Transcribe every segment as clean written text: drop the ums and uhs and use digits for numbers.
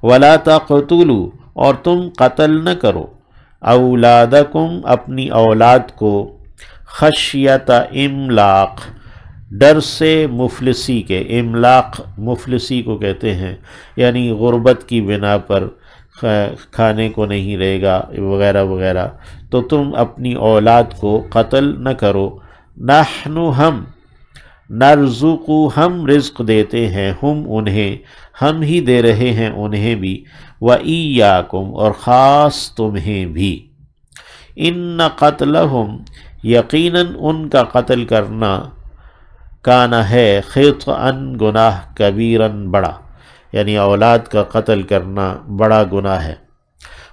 ولا تقتلوا اور تم قتل نہ کرو اولادکم اپنی اولاد کو خشیت املاق ڈر سے مفلسی کے، املاق مفلسی کو کہتے ہیں، یعنی غربت کی بنا پر کھانے کو نہیں رہے گا وغیرہ وغیرہ، تو تم اپنی اولاد کو قتل نہ کرو۔ نحن ہم، نرزقو ہم رزق دیتے ہیں، ہم انہیں، ہم ہی دے رہے ہیں انہیں بھی، وَإِيَّاكُمْ اور خاص تمہیں بھی۔ ان قتلہم یقیناً ان کا قتل کرنا، کانا ہے خطأً گناہ، کبیراً بڑا، یعنی اولاد کا قتل کرنا بڑا گناہ ہے۔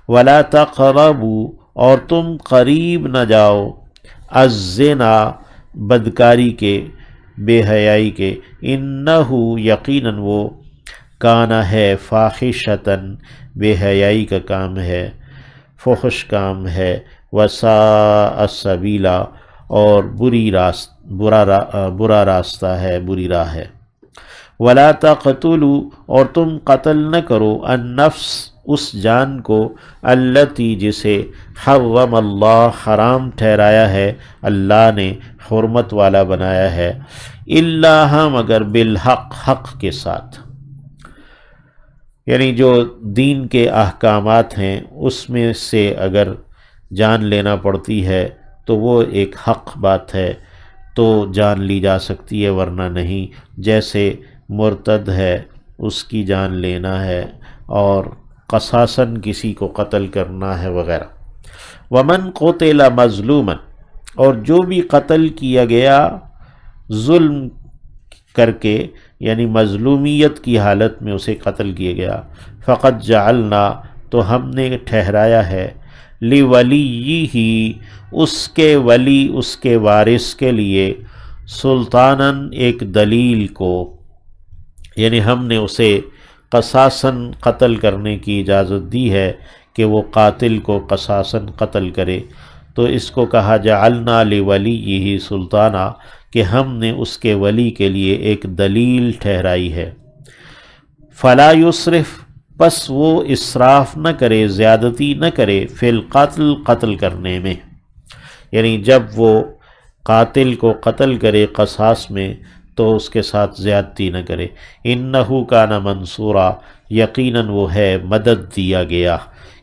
وَلَا تَقْرَبُوا اور تم قریب نہ جاؤ، الزنا بدکاری کے، بے حیائی کے، انہو یقیناً وہ، کانا ہے فاحشتاً بے حیائی کا کام ہے، فحش کام ہے، وساء سبیلا اور برا راستہ ہے، بری راہ ہے۔ وَلَا تَقْتُلُوا اور تم قتل نہ کرو النفس اس جان کو، التی جسے حرم اللہ حرام ٹھہرایا ہے اللہ نے، حرمت والا بنایا ہے، الا مگر بالحق حق کے ساتھ، یعنی جو دین کے احکامات ہیں اس میں سے اگر جان لینا پڑتی ہے تو وہ ایک حق بات ہے تو جان لی جا سکتی ہے، ورنہ نہیں، جیسے مرتد ہے اس کی جان لینا ہے اور قصاصاً کسی کو قتل کرنا ہے وغیرہ۔ ومن قتل مظلوما اور جو بھی قتل کیا گیا ظلم کر کے، یعنی مظلومیت کی حالت میں اسے قتل کیا گیا، فقد جعلنا تو ہم نے ٹھہرایا ہے، لولیہ اس کے ولی، اس کے وارث کے لیے، سلطاناً ایک دلیل کو، یعنی ہم نے اسے قصاصاً قتل کرنے کی اجازت دی ہے کہ وہ قاتل کو قصاصاً قتل کرے، تو اس کو کہا جعلنا لولیہ سلطانا کہ ہم نے اس کے ولی کے لیے ایک دلیل ٹھہرائی ہے۔ فلا یسرف پس وہ اسراف نہ کرے، زیادتی نہ کرے، فی القتل قتل کرنے میں، یعنی جب وہ قاتل کو قتل کرے قصاص میں تو اس کے ساتھ زیادتی نہ کرے۔ انہو کان منصورا یقیناً وہ ہے مدد دیا گیا،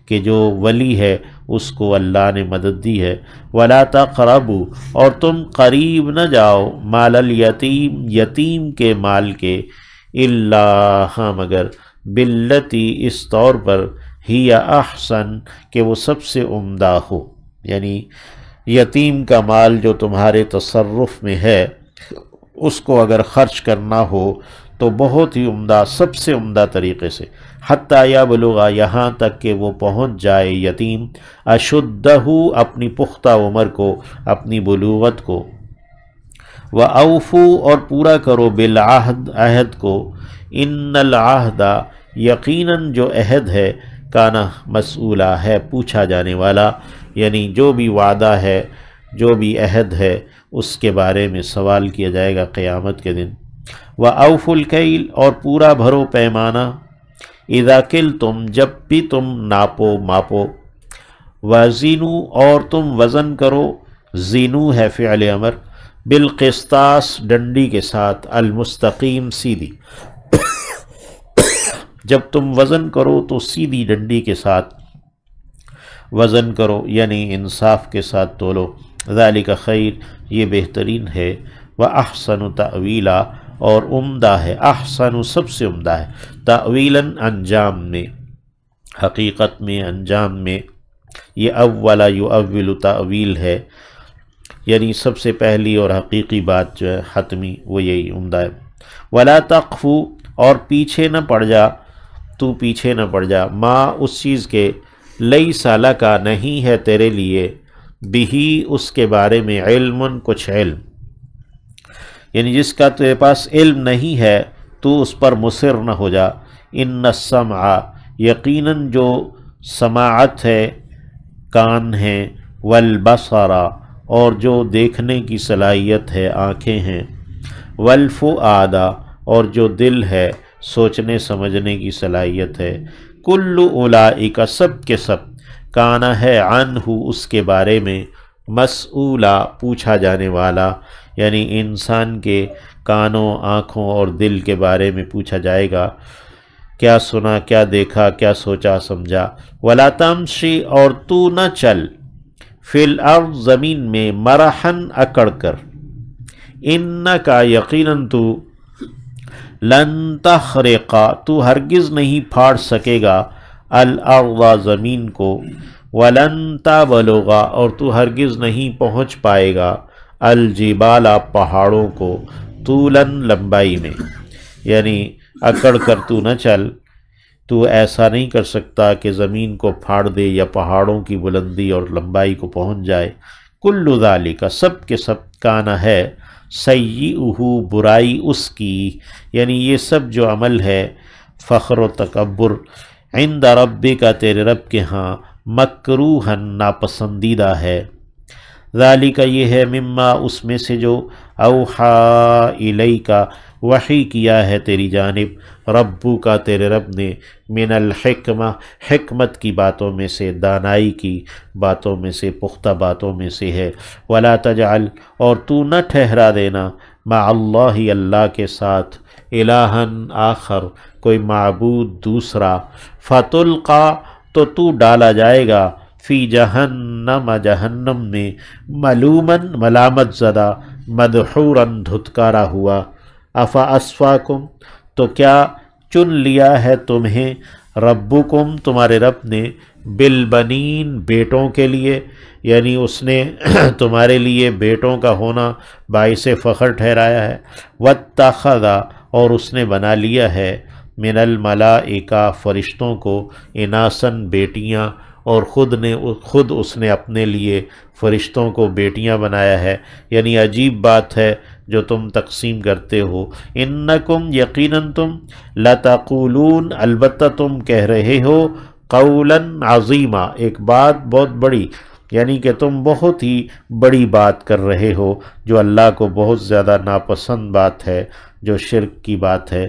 کہ جو ولی ہے اس کو اللہ نے مدد دی ہے۔ ولا تقربوا اور تم قریب نہ جاؤ مال الیتیم یتیم کے مال کے، الا مگر باللتی اس طور پر، ہی احسن کہ وہ سب سے عمدہ ہو، یعنی یتیم کا مال جو تمہارے تصرف میں ہے اس کو اگر خرچ کرنا ہو تو بہت ہی عمدہ، سب سے عمدہ طریقے سے، حتی یبلغ یہاں تک کہ وہ پہنچ جائے یتیم، اشدہ اپنی پختہ عمر کو، اپنی بلوغت کو، وَأَوْفُوا اور پورا کرو بالعہد عہد کو، ان العہد یقیناً جو عہد ہے، کانا مسئولہ ہے پوچھا جانے والا، یعنی جو بھی وعدہ ہے، جو بھی عہد ہے اس کے بارے میں سوال کیا جائے گا قیامت کے دن۔ وَأَوْفُوا الْكَيْلَ اور پورا بھرو پیمانہ، اِذَا كِلْتُمْ جب بھی تم ناپو ماپو، وَزِنُوا اور تم وزن کرو، زِنُوا ہے فعل امر، بالقسطاس ڈنڈی کے ساتھ، المستقیم سیدھی، جب تم وزن کرو تو سیدھی ڈنڈی کے ساتھ وزن کرو، یعنی انصاف کے ساتھ تولو، ذالک خیر یہ بہترین ہے، وَأَحْسَنُ تَأْوِيلًا اور عمدہ ہے، احسن سب سے عمدہ ہے، تأویلاً انجام میں، حقیقت میں، انجام میں، یہ اولا یؤول تأویل ہے، یعنی سب سے پہلی اور حقیقی بات جو ہے حتمی، وہ یہی عمدہ ہے۔ وَلَا تَقْفُ اور پیچھے نہ پڑ جا، تو پیچھے نہ پڑ جا، ما اس چیز کے، لیس لک نہیں ہے تیرے لیے، بہی اس کے بارے میں، علم کچھ علم، یعنی جس کا تیرے پاس علم نہیں ہے تو اس پر مصر نہ ہو جا۔ ان السمع یقیناً جو سماعت ہے، کان ہیں، والبصر اور جو دیکھنے کی صلاحیت ہے، آنکھیں ہیں، والفؤاد اور جو دل ہے، سوچنے سمجھنے کی صلاحیت ہے، کل اولئک سب کے سب کانا ہے عنہ اس کے بارے میں مسئولا پوچھا جانے والا، یعنی انسان کے کانوں آنکھوں اور دل کے بارے میں پوچھا جائے گا، کیا سنا کیا دیکھا کیا سوچا سمجھا۔ ولا تمشی اور تو نہ چل فی الارض زمین میں مرحن اکڑ کر، انکا یقیناً تو لن تخرقا تو ہرگز نہیں پھاڑ سکے گا الارض زمین کو، ولن تبلغا اور تو ہرگز نہیں پہنچ پائے گا الجبال پہاڑوں کو، طولاً لمبائی میں، یعنی اکڑ کر تو نہ چل، تو ایسا نہیں کر سکتا کہ زمین کو پھاڑ دے یا پہاڑوں کی بلندی اور لمبائی کو پہنچ جائے۔ کل ذالک سب کے سب کانا ہے سیئہ برائی اس کی، یعنی یہ سب جو عمل ہے فخر و تکبر، عند ربک تیرے رب کے ہاں، مکروہا ناپسندیدہ ہے۔ ذالک یہ ہے مما اس میں سے جو اوحا الیک وحی کیا ہے تیری جانب ربو کا تیرے رب نے، من الحکمہ حکمت کی باتوں میں سے، دانائی کی باتوں میں سے، پختہ باتوں میں سے ہے۔ ولا تجعل اور تو نہ ٹھہرا دینا مع اللہ اللہ کے ساتھ الہًا آخر کوئی معبود دوسرا، فتلقا تو ڈالا جائے گا فی جہنم جہنم میں، ملوماً ملامت زدہ، مدحوراً دھتکارا ہوا۔ افا اسفاکم تو کیا چن لیا ہے تمہیں ربکم تمہارے رب نے، بالبنین بیٹوں کے لیے، یعنی اس نے تمہارے لیے بیٹوں کا ہونا باعث فخر ٹھہرایا ہے، واتخذ اور اس نے بنا لیا ہے من الملائکہ فرشتوں کو، اناسن بیٹیاں، اور خود اس نے اپنے لیے فرشتوں کو بیٹیاں بنایا ہے، یعنی عجیب بات ہے جو تم تقسیم کرتے ہو۔ انکم یقیناً تم لتقولون البتہ تم کہہ رہے ہو قولا عظیما ایک بات بہت بڑی، یعنی کہ تم بہت ہی بڑی بات کر رہے ہو جو اللہ کو بہت زیادہ ناپسند بات ہے، جو شرک کی بات ہے۔